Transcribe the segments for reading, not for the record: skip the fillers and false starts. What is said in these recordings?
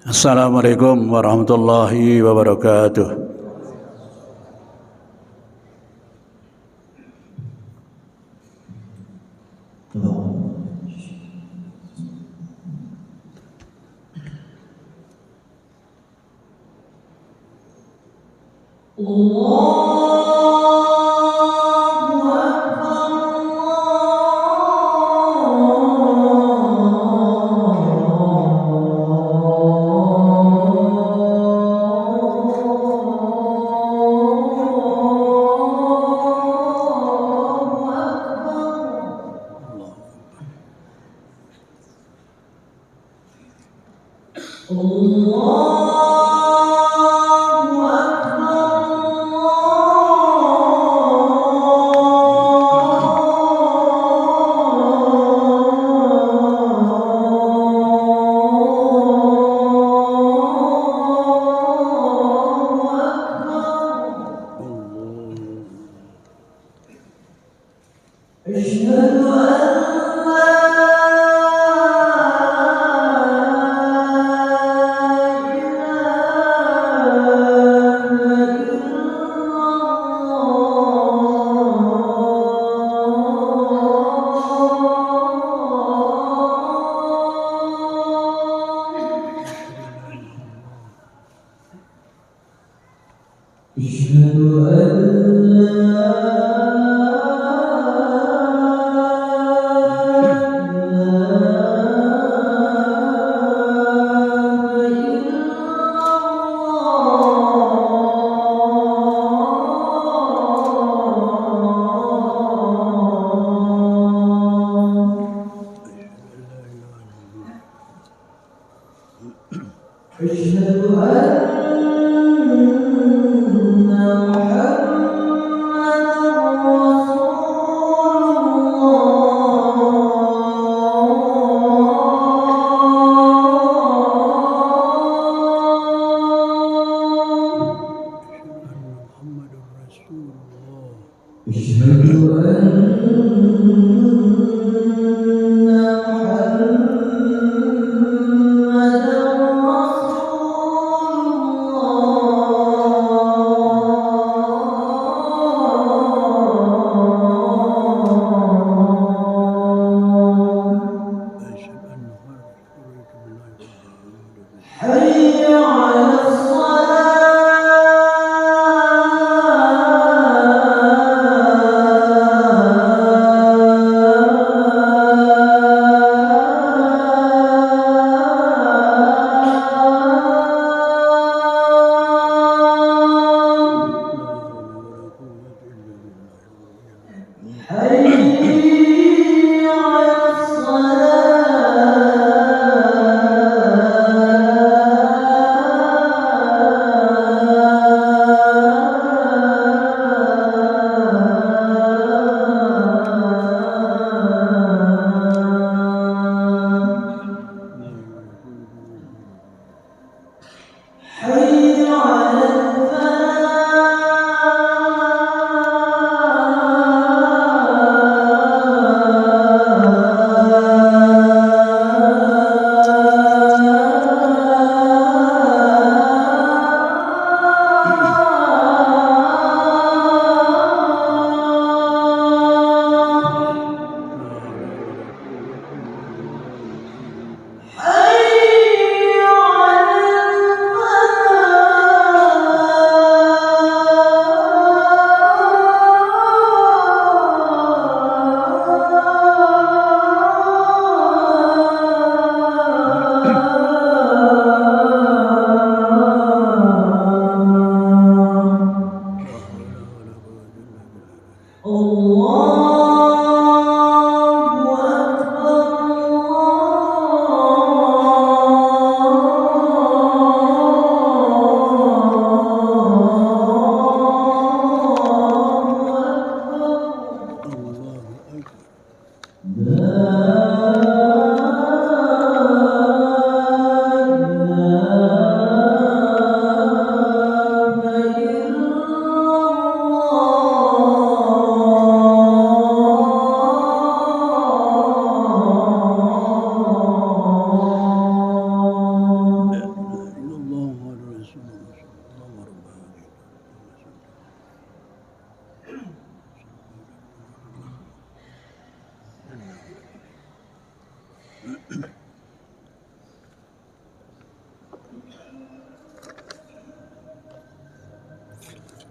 Assalamualaikum warahmatullahi wabarakatuh.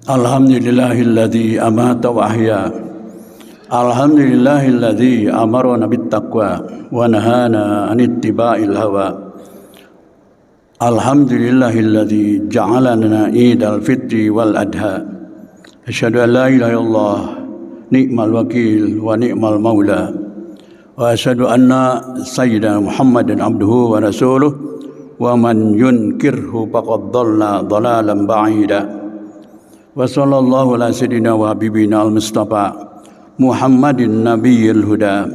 Alhamdulillahilladzi amata wa ahya. Alhamdulillahilladzi amarna bittaqwa wa nahana 'anit ittiba'il hawa. Alhamdulillahilladzi ja'alana idal fitri wal adha. Asyhadu an la ilaha illallah ni'mal wakil wa ni'mal maula. Wa asyhadu anna sayyidina Muhammadan abduhu wa rasuluh wa man yunkirhu faqad dhalla dhalalan ba'ida. Wa sallallahu ala sayyidina wa habibina al-mustafa Muhammadin nabiyil huda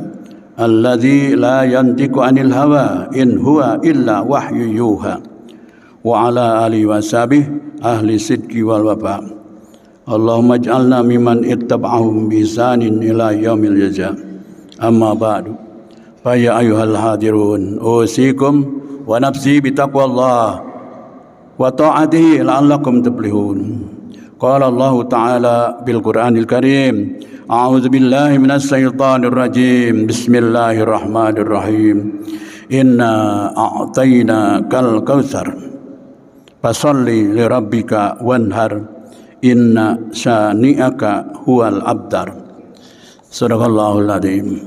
alladzi la yantiqu anil hawa in huwa illa wahyu yuha wa ala alihi wa sahbihi ahli sidqi wal wafa. Allahumma ij'alna mimman ittaba'ahum bi ihsanin ila yaumil jaza. Amma ba'du. Fa ya ayyuhal hadirun usikum wa nafsi bi taqwallah wa ta'atihi la'allakum tuflihun. Qala Allah Ta'ala bil Qur'anil Karim, a'udzu billahi minas syaitonir rajim. Bismillahirrahmanirrahim. Inna a'tainakal kautsar. Fasholli li rabbika wanhar. Inna syani'aka huwal abtar. Sadaqallahul adzim.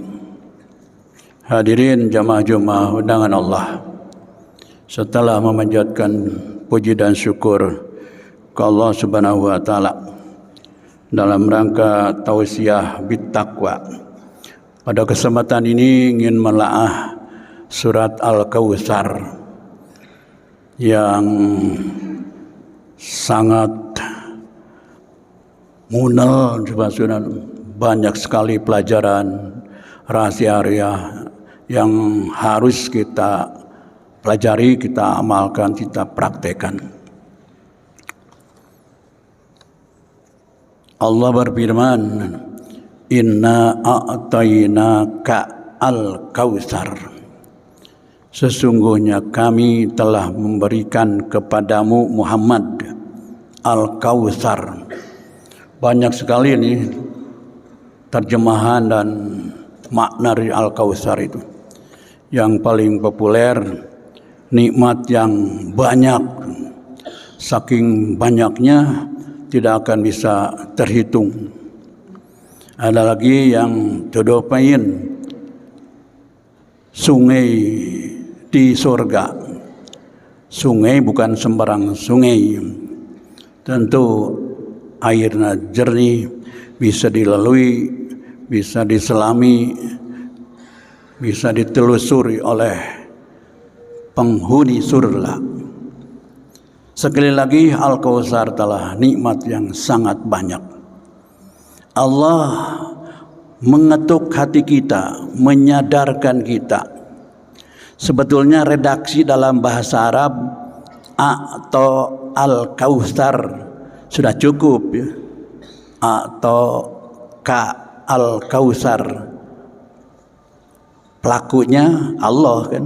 Hadirin jamaah undangan Allah. Setelah memanjatkan puji dan syukur ke Allah Subhanahu wa taala dalam rangka tausiah bittaqwa, pada kesempatan ini ingin melaah surat Al-Kautsar yang sangat munal, banyak sekali pelajaran rahasia yang harus kita pelajari, kita amalkan, kita praktekkan. Allah berfirman, Inna a'tainaka al-kautsar. Sesungguhnya kami telah memberikan kepadamu Muhammad al-kautsar. Banyak sekali ini terjemahan dan makna dari al-kautsar itu. Yang paling populer, nikmat yang banyak. Saking banyaknya tidak akan bisa terhitung. Ada lagi yang todopain, sungai di surga. Sungai bukan sembarang sungai. Tentu airnya jernih, bisa dilalui, bisa diselami, bisa ditelusuri oleh penghuni surga. Sekali lagi, Al-Kautsar telah nikmat yang sangat banyak. Allah mengetuk hati kita, menyadarkan kita. Sebetulnya redaksi dalam bahasa Arab atau Al-Kautsar sudah cukup ya. Atau ka Al-Kautsar. Pelakunya Allah kan.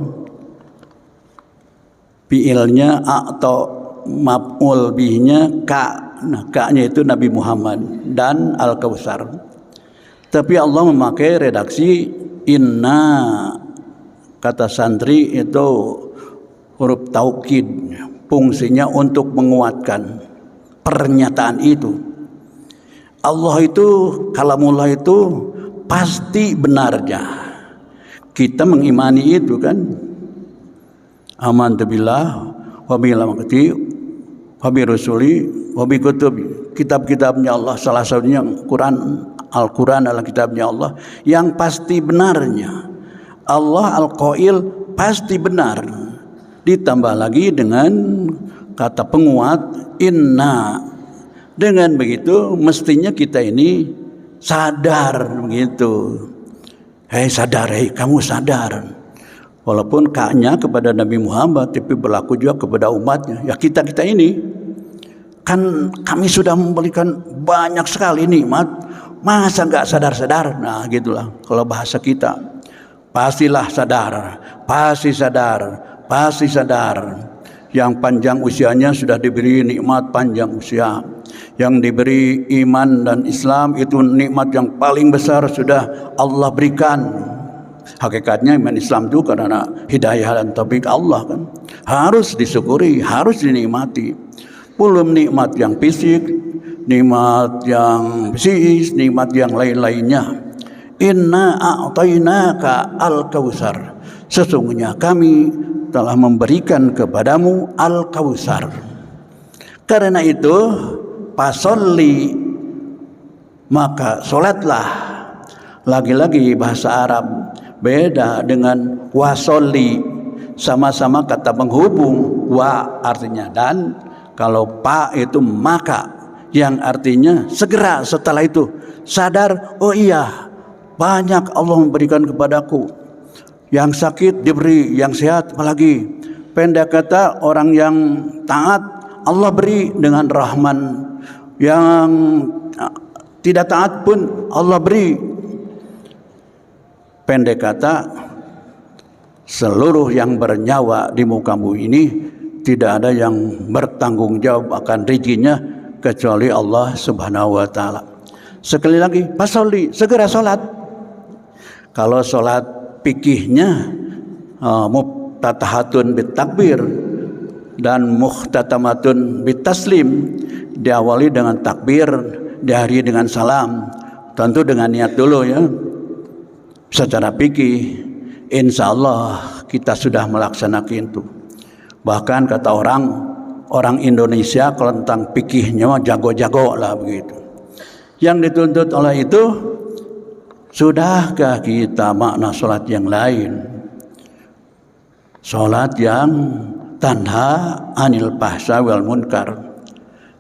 Fiilnya atau maf'ul bihnya ka. Nah, ka-nya itu Nabi Muhammad dan Al-Kautsar. Tapi Allah memakai redaksi inna. Kata santri itu huruf taukid, fungsinya untuk menguatkan pernyataan itu. Allah itu, kalamullah itu pasti benarnya. Kita mengimani itu kan. Amantu billah wa bil amati wa bi rusuli wa bi kutubi. Kitab-kitabnya Allah, salah satunya Quran, Al-Quran adalah kitabnya Allah yang pasti benarnya. Allah Al-Qail pasti benar. Ditambah lagi dengan kata penguat inna. Dengan begitu mestinya kita ini sadar begitu. Hei sadar, hei kamu sadar. Walaupun kaknya kepada Nabi Muhammad, tapi berlaku juga kepada umatnya. Ya kita ini kan kami sudah memberikan banyak sekali nikmat, masa nggak sadar-sadar? Nah gitulah kalau bahasa kita. Pastilah sadar, pasti sadar, pasti sadar. Yang panjang usianya sudah diberi nikmat panjang usia. Yang diberi iman dan Islam itu nikmat yang paling besar sudah Allah berikan. Hakikatnya iman Islam itu karena hidayah dan taufik Allah kan. Harus disyukuri, harus dinikmati. Belum nikmat yang fisik, nikmat yang psikis, nikmat yang lain-lainnya. Inna a'tainaka al-kautsar. Sesungguhnya kami telah memberikan kepadamu al-kautsar. Karena itu fasolli, maka solatlah. Lagi-lagi bahasa Arab beda dengan wasolli, sama-sama kata penghubung. Wa artinya dan, kalau pa itu maka, yang artinya segera setelah itu sadar, oh iya banyak Allah memberikan kepadaku. Yang sakit diberi, yang sehat apalagi. Pendek kata, orang yang taat Allah beri dengan Rahman, yang tidak taat pun Allah beri. Pendek kata, seluruh yang bernyawa di muka bumi ini tidak ada yang bertanggung jawab akan rezekinya kecuali Allah Subhanahu wa taala. Sekali lagi, fasolli, segera salat. Kalau salat fikihnya muftatahatun bitakbir dan muhtatamatun bitaslim, diawali dengan takbir, diakhiri dengan salam. Tentu dengan niat dulu ya. Secara fikih insya Allah kita sudah melaksanakan itu. Bahkan kata orang Indonesia kalau tentang fikihnya jago-jago lah begitu. Yang dituntut oleh itu, sudahkah kita makna sholat yang lain? Sholat yang tanha anil fahsya wal munkar,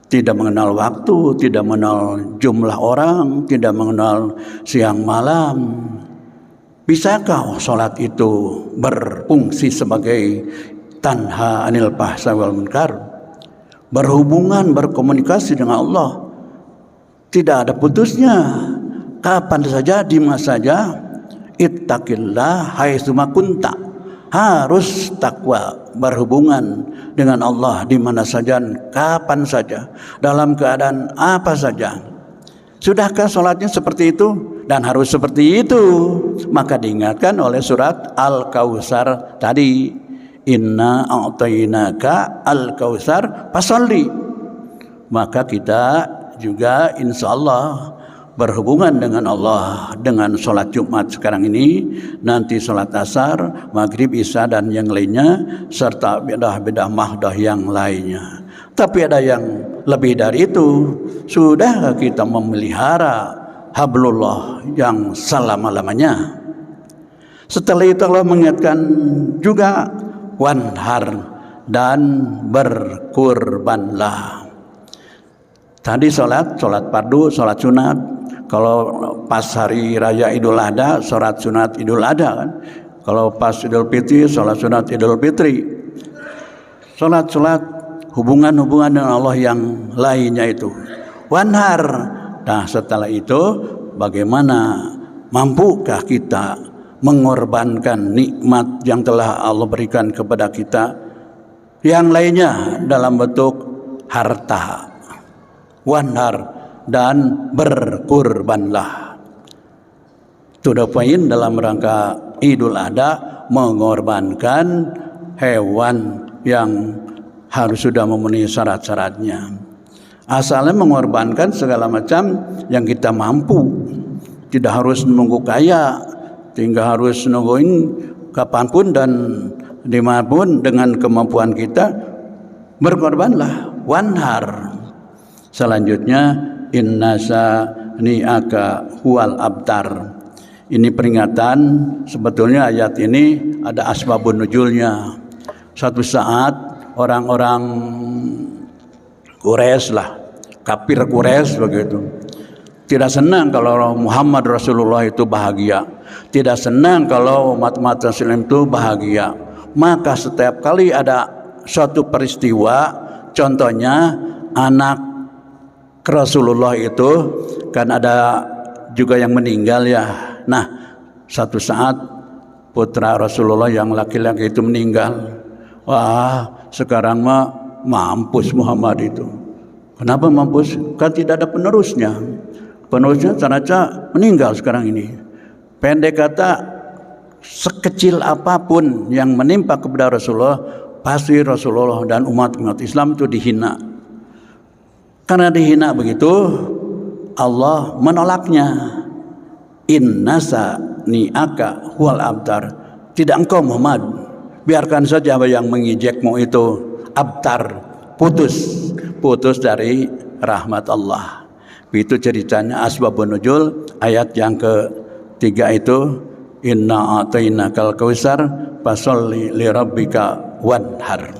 tidak mengenal waktu, tidak mengenal jumlah orang, tidak mengenal siang malam. Bisakah sholat itu berfungsi sebagai tanha anil fahsya wal munkar, berhubungan, berkomunikasi dengan Allah, tidak ada putusnya, kapan saja, di mana saja. Ittaqillah haitsuma kunta, harus takwa, berhubungan dengan Allah di mana saja, kapan saja, dalam keadaan apa saja. Sudahkah sholatnya seperti itu? Dan harus seperti itu. Maka diingatkan oleh surat Al-Kautsar tadi, inna a'tainaka al-kautsar fasolli. Maka kita juga insya Allah berhubungan dengan Allah dengan sholat Jumat sekarang ini, nanti sholat asar, maghrib, isya dan yang lainnya, serta bidah-bidah mahdah yang lainnya. Tapi ada yang lebih dari itu. Sudah kita memelihara hablullah yang selama-lamanya. Setelah itu Allah mengingatkan juga wanhar, dan berkurbanlah. Tadi sholat fardu, sholat sunat. Kalau pas hari raya Idul Adha, sholat sunat Idul Adha kan. Kalau pas Idul Fitri, sholat sunat Idul Fitri. Sholat hubungan-hubungan dengan Allah yang lainnya itu. Wanhar. Nah setelah itu bagaimana mampukah kita mengorbankan nikmat yang telah Allah berikan kepada kita yang lainnya dalam bentuk harta. Wanhar, dan berkurbanlah. To the point, dalam rangka Idul Adha mengorbankan hewan yang harus sudah memenuhi syarat-syaratnya. Asalnya mengorbankan segala macam yang kita mampu, tidak harus menunggu kaya, tinggal harus nungguin kapanpun dan dimanapun dengan kemampuan kita. Berkorbanlah, wanhar. Selanjutnya innasa ni'aka huwal abtar. Ini peringatan. Sebetulnya ayat ini ada asbabun nuzulnya. Suatu saat orang-orang Quraisy lah, kafir Quraisy begitu, tidak senang kalau Muhammad Rasulullah itu bahagia, tidak senang kalau umat-umat Muslim itu bahagia. Maka setiap kali ada suatu peristiwa, contohnya anak Rasulullah itu kan ada juga yang meninggal ya. Nah, satu saat putra Rasulullah yang laki-laki itu meninggal. Wah, sekarang mah mampus Muhammad itu. Kenapa mampus? Kan tidak ada penerusnya. Penerusnya ternyata meninggal sekarang ini. Pendek kata, sekecil apapun yang menimpa kepada Rasulullah, pasti Rasulullah dan umat Islam itu dihina. Karena dihina begitu, Allah menolaknya. Innasa ni'aka huwal abtar. Tidak engkau Muhammad, biarkan saja yang mengijekmu itu abtar, putus dari rahmat Allah. Itu ceritanya asbabun nuzul ayat yang ketiga itu, inna a'tainakal kautsar fasholli lirabbika wanhar.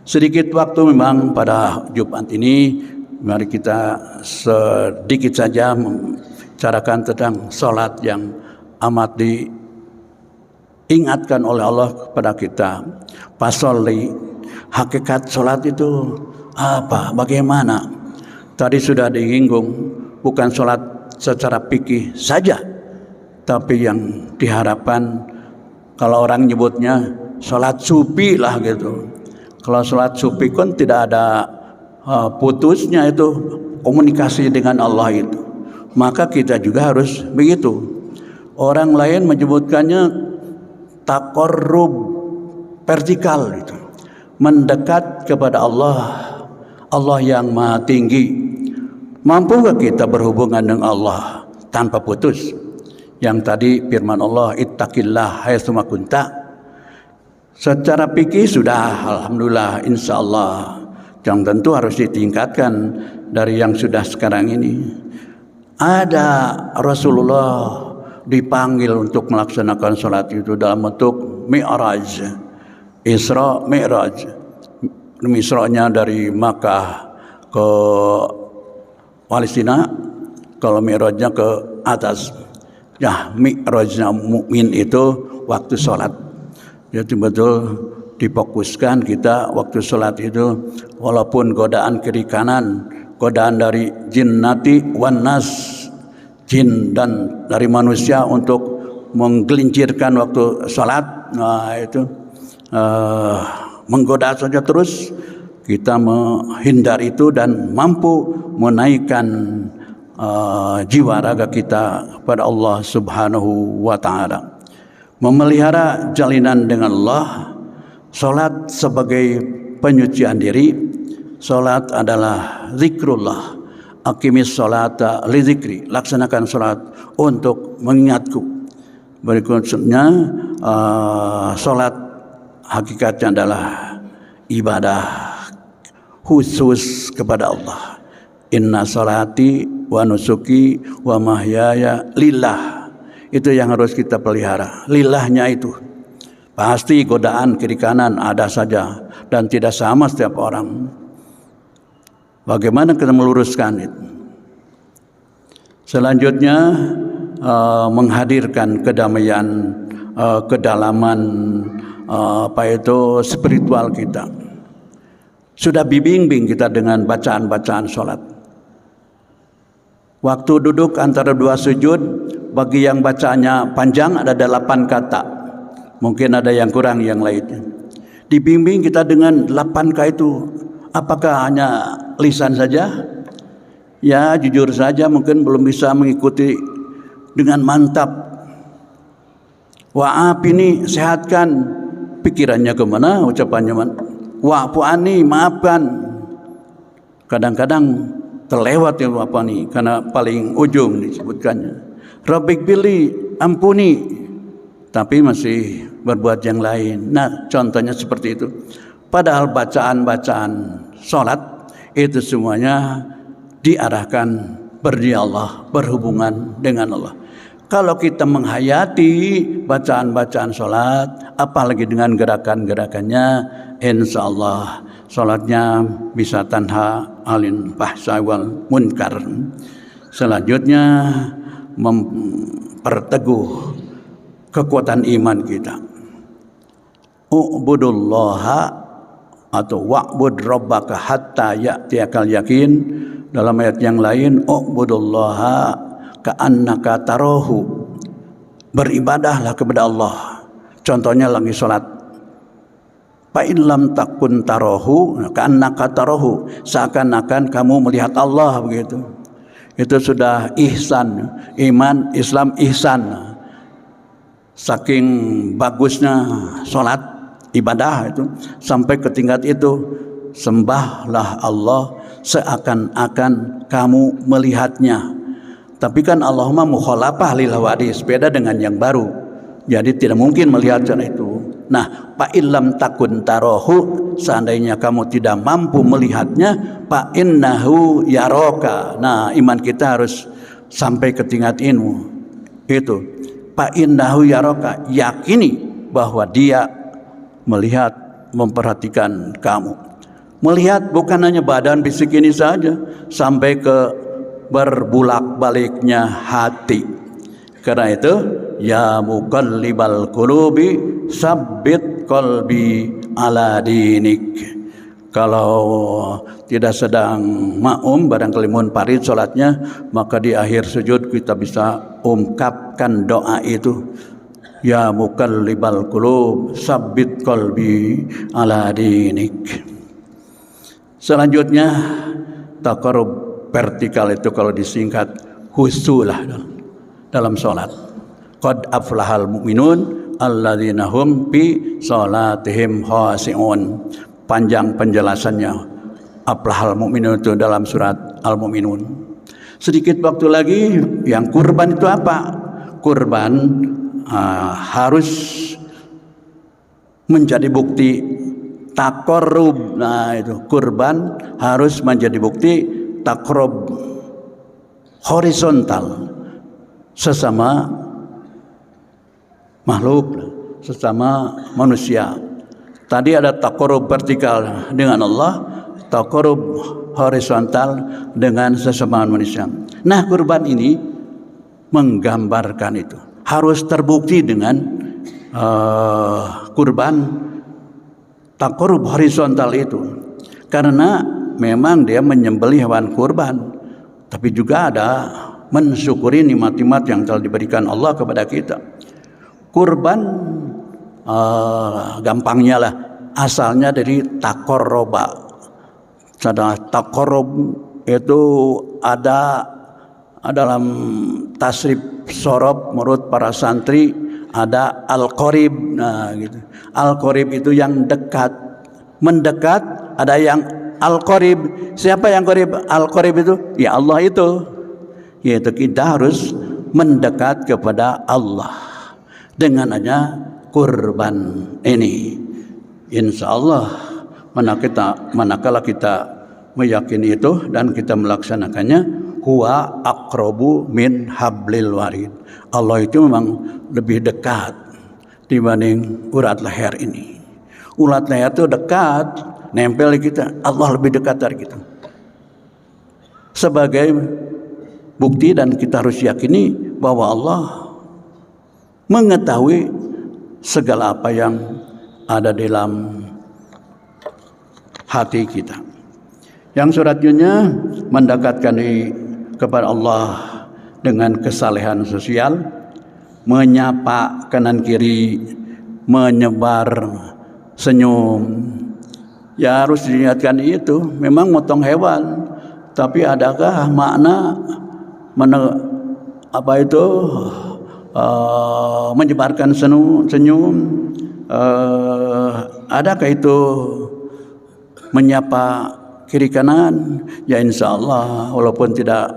Sedikit waktu memang pada Jumat ini, mari kita sedikit saja membicarakan tentang salat yang amat diingatkan oleh Allah kepada kita. Fasholli, hakikat salat itu apa? Bagaimana? Tadi sudah disinggung, bukan salat secara fikih saja, tapi yang diharapkan kalau orang nyebutnya salat sufi lah gitu. Kalau salat sufi kan tidak ada putusnya itu komunikasi dengan Allah itu. Maka kita juga harus begitu. Orang lain menyebutkannya taqarrub vertikal itu. Mendekat kepada Allah, Allah yang Maha Tinggi. Mampukah kita berhubungan dengan Allah tanpa putus? Yang tadi firman Allah, ittaqillah haitsuma kunta. Secara fikih sudah alhamdulillah insyaallah, yang tentu harus ditingkatkan dari yang sudah sekarang ini. Ada Rasulullah dipanggil untuk melaksanakan salat itu dalam bentuk mi'raj, Isra Mi'raj. Misra'nya dari Makkah ke Palestina, kalau mi'rajnya ke atas. Ya, mi'rajnya mukmin itu waktu salat. Jadi betul difokuskan kita waktu salat itu, walaupun godaan kiri kanan, godaan dari jinnati wan nas, jin dan dari manusia untuk menggelincirkan waktu salat, nah itu menggoda saja terus, kita menghindar itu dan mampu menaikkan jiwa raga kita kepada Allah Subhanahu wa taala. Memelihara jalinan dengan Allah. Salat sebagai penyucian diri. Salat adalah zikrullah. Aqimis salata li zikri. Laksanakan salat untuk mengingatku. Berikutnya salat hakikatnya adalah ibadah khusus kepada Allah. Inna salati wa nusuki wa mahyaya lillah. Itu yang harus kita pelihara. Lillahnya itu pasti godaan kiri kanan ada saja dan tidak sama setiap orang. Bagaimana kita meluruskan itu? Selanjutnya menghadirkan kedamaian, kedalaman spiritual kita. Sudah bimbing kita dengan bacaan-bacaan sholat. Waktu duduk antara dua sujud, bagi yang bacanya panjang ada 8 kata. Mungkin ada yang kurang yang lainnya. Dibimbing kita dengan 8 kata itu. Apakah hanya lisan saja? Ya jujur saja mungkin belum bisa mengikuti dengan mantap. Wa'af ini sehatkan. Pikirannya kemana? Ucapannya mana? Wa'fu ani, maafkan. Kadang-kadang terlewat ya apa nih, karena paling ujung disebutkannya. Rabbik bili, ampuni, tapi masih berbuat yang lain. Nah, contohnya seperti itu. Padahal bacaan-bacaan sholat itu semuanya diarahkan berdiri Allah, berhubungan dengan Allah. Kalau kita menghayati bacaan-bacaan sholat, apalagi dengan gerakan-gerakannya, insya Allah sholatnya bisa tanha alin fahsya wal munkar. Selanjutnya memperteguh kekuatan iman kita. U'budullaha atau wa'bud rabbaka hatta ya'tiyakal yakin. Dalam ayat yang lain, u'budullaha ka'annaka tarahu. Beribadahlah kepada Allah. Contohnya lagi salat. Fa in lam takun tarahu ka'annaka tarahu. Seakan-akan kamu melihat Allah begitu. Itu sudah ihsan, iman, Islam, ihsan. saking bagusnya sholat ibadah itu sampai ke tingkat itu, sembahlah Allah seakan-akan kamu melihatnya. Tapi kan Allah mah mukhalafah lil hawadis, beda dengan yang baru, jadi tidak mungkin melihat itu. Nah, fa illam takun tarahu, seandainya kamu tidak mampu melihatnya, fa innahu yaraka. Nah, iman kita harus sampai ke tingkat ilmu itu. Fa innahu yaraka, yakini bahwa dia melihat, memperhatikan kamu. Melihat bukan hanya badan fisik ini saja, sampai ke berbulak-baliknya hati. Karena itu, ya muqallibal qulubi sabbit qalbi ala dinik. Kalau tidak sedang makmum, barangkali munfarid salatnya, maka di akhir sujud kita bisa ungkapkan doa itu. Ya muqallibal qulub sabbit qalbi ala dinik. Selanjutnya taqarrub vertikal itu kalau disingkat khusyulah dalam salat. Qad aflahal mu'minun alladzina hum fi salatihim khashi'un. Panjang penjelasannya aflahal mu'minun itu dalam surat Al-Mu'minun. Sedikit waktu lagi, yang kurban itu apa? Kurban harus menjadi bukti taqarrub. Nah, itu kurban harus menjadi bukti taqarrub horizontal sesama makhluk, sesama manusia. Tadi ada taqarrub vertikal dengan Allah, taqarrub horizontal dengan sesama manusia. Nah, kurban ini menggambarkan itu. Harus terbukti dengan kurban taqarrub horizontal itu. Karena memang dia menyembelih hewan kurban, tapi juga ada mensyukuri nikmat-nikmat yang telah diberikan Allah kepada kita. Kurban gampangnya lah, asalnya dari taqarroba. Taqarrob itu ada dalam tasrif sorob menurut para santri, ada al-qorib. Nah, gitu. Al-qorib itu yang dekat, mendekat. Ada yang al-qorib. Siapa yang qorib? Al-qorib itu ya Allah itu. Yaitu kita harus mendekat kepada Allah dengan hanya kurban ini. Insya Allah manakala kita meyakini itu dan kita melaksanakannya, huwa aqrabu min hablil warid. Allah itu memang lebih dekat dibanding urat leher ini. Urat leher itu dekat, nempel di kita. Allah lebih dekat dari kita. Sebagai bukti, dan kita harus yakini bahwa Allah mengetahui segala apa yang ada dalam hati kita. Yang selanjutnya mendekatkan diri kepada Allah dengan kesalehan sosial, menyapa kanan kiri, menyebar senyum. Ya harus diingatkan itu. Memang motong hewan, tapi adakah makna menyebarkan senyum? Adakah itu menyapa kiri kanan? Ya insya Allah, walaupun tidak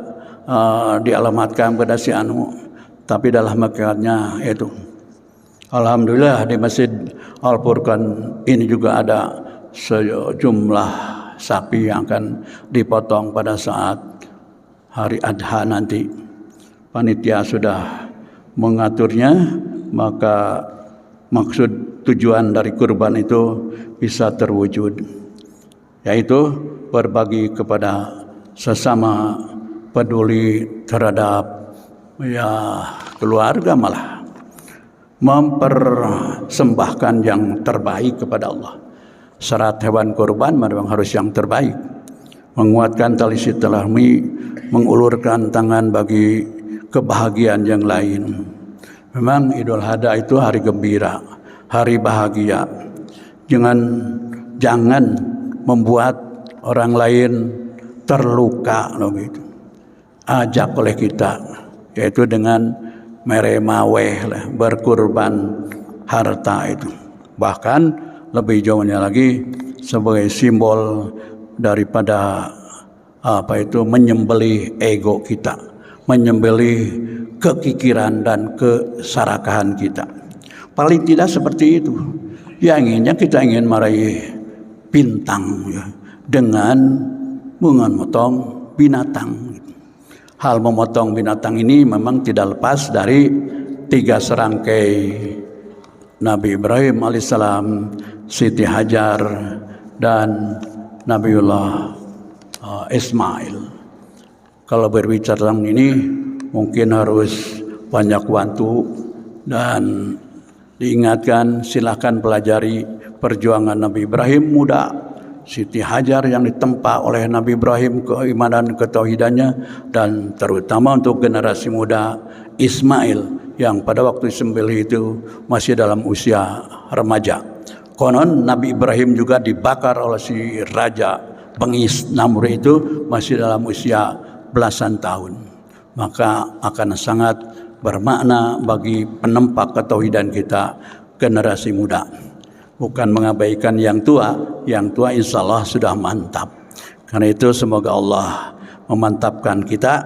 dialamatkan pada si anu, tapi dalam makanya itu. Alhamdulillah di Masjid Al-Furqan ini juga ada sejumlah sapi yang akan dipotong pada saat hari Adha nanti. Panitia sudah mengaturnya, maka maksud tujuan dari kurban itu bisa terwujud, yaitu berbagi kepada sesama, peduli terhadap keluarga, malah mempersembahkan yang terbaik kepada Allah. Syarat hewan kurban memang harus yang terbaik. Menguatkan tali silaturahmi, mengulurkan tangan bagi kebahagiaan yang lain. Memang Idul Adha itu hari gembira, hari bahagia. Jangan membuat orang lain terluka, gitu. Ajak oleh kita, yaitu dengan meremaweh lah, berkurban harta itu. Bahkan lebih jauhnya lagi sebagai simbol daripada menyembelih ego kita, menyembelih kekikiran dan keserakahan kita. Paling tidak seperti itu. Ya inginnya kita ingin meraih bintang ya, dengan memotong binatang. Hal memotong binatang ini memang tidak lepas dari 3 serangkai Nabi Ibrahim alaihissalam, Siti Hajar, dan Nabiullah Ismail. Kalau berbicara tentang ini mungkin harus banyak waktu dan diingatkan, silakan pelajari perjuangan Nabi Ibrahim muda, Siti Hajar yang ditempa oleh Nabi Ibrahim keimanan ketauhidannya, dan terutama untuk generasi muda Ismail yang pada waktu disembelih itu masih dalam usia remaja. Konon Nabi Ibrahim juga dibakar oleh si raja Bengis Namrud itu masih dalam usia belasan tahun. Maka akan sangat bermakna bagi penempa ketauhidan kita, generasi muda. Bukan mengabaikan yang tua insya Allah sudah mantap. Karena itu semoga Allah memantapkan kita,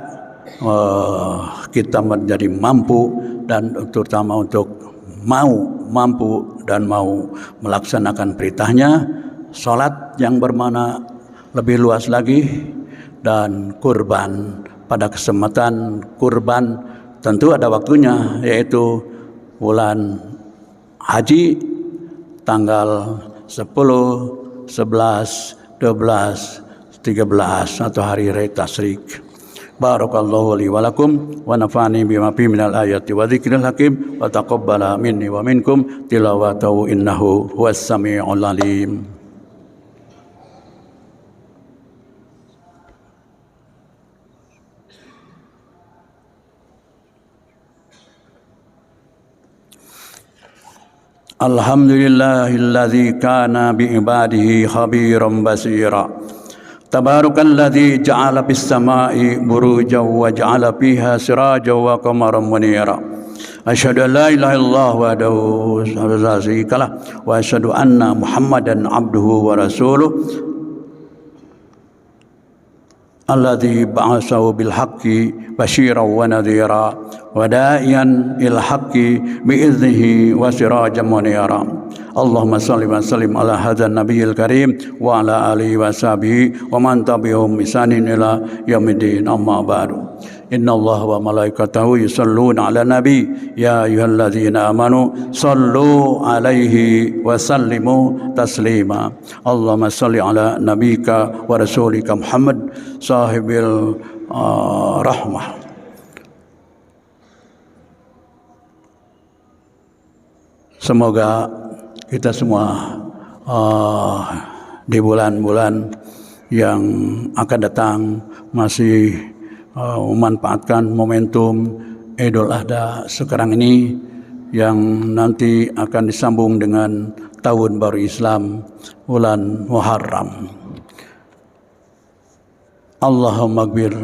kita menjadi mampu dan terutama untuk mampu dan mau melaksanakan perintahnya, salat yang bermakna lebih luas lagi, dan kurban. Pada kesempatan kurban tentu ada waktunya, yaitu bulan haji tanggal 10, 11, 12, 13 atau hari raya tasyrik. Barakallahu li wa lakum wa nafa'ani bima fi minal ayati wa dzikril hakim wa taqabbala minni wa minkum tilawatahu innahu huwas samiul alim. Alhamdulillahilladzi kana bi'ibadihi khabiran basira. Tabarakalladzi ja'ala fis samai burujan wa ja'ala fiha sirajan wa qamaran munira. Asyhadu an la ilaha illallah wahdahu la syarika lah wa asyhadu anna Muhammadan abduhu wa rasuluh alladzi ba'atsahu bil haqqi basyiran wa nadhira wa da'iyan il haqqi bi idnihi wa sirajan munira. Allahumma salli wa sallim ala hadzal nabiyil karim wa ala alihi wa sahbihi wa man tabi'ahum bi ihsanin ila yaumiddin. Amma ba'du. Innallaha wa malaikatahu yusholluna 'alan nabi ya ayyuhalladzina amanu shallu 'alaihi wa sallimu taslima. Allahumma shalli 'ala nabiyyika wa rasulika Muhammad sahibil rahmah. Semoga kita semua di bulan-bulan yang akan datang masih memanfaatkan momentum Idul Adha sekarang ini yang nanti akan disambung dengan tahun baru Islam bulan Muharram. Allahumma ighfir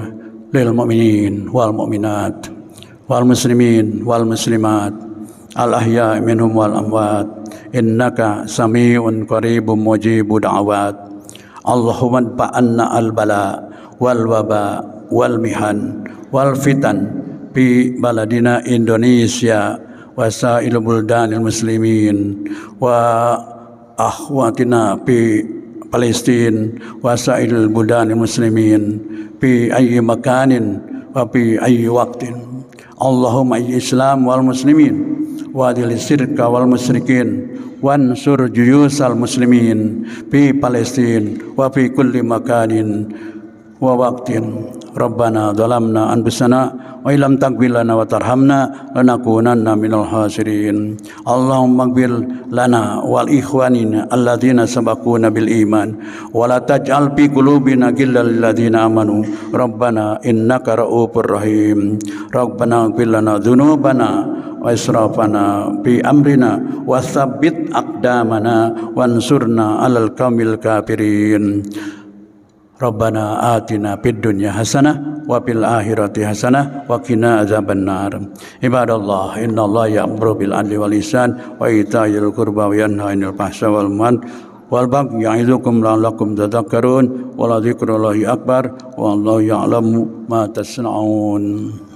lil mu'minin wal mu'minat wal muslimin wal muslimat al ahya minhum wal amwat innaka sami'un qaribun mujibud da'awat. Allahumma fa'anna al bala wal waba wal mihan wal fitan fi baladina Indonesia wa sa'il buldanil muslimin wa akhwatina fi Palestin wa sa'il buldanil muslimin fi ayyi makanin wa fi ayyi waqtin. Allahumma Islam wal muslimin wa adil syirka wal musyrikin wansur juyusal muslimin fi Palestin wa fi kulli makanin wa waqtin. Rabbana dhalamna anfusana wa illam taghfir lana wa tarhamna lanakunanna minal khasirin. Allahumma ighfir lana wal ikhwanina alladzina sabaquna bil iman wa la taj'al fi qulubina ghillan lil ladzina amanu rabbana innaka ra'ufur rahim. Rabbana ighfir lana dzunubana wa israfana fi amrina wa tsabbit aqdamana wansurna 'alal qaumil kafirin. Rabbana atina fid dunya hasanah wa fil akhirati hasanah wa qina azabannar. Ibadallah, innallaha ya'muru bil adli wal ihsan wa ita'il qurba wa yanha 'anil fahsya'i wal munkar wal baghi ya'izukum la'allakum tadhakkarun wa la dzikrullahi akbar wallahu ya'lamu ma tasna'un.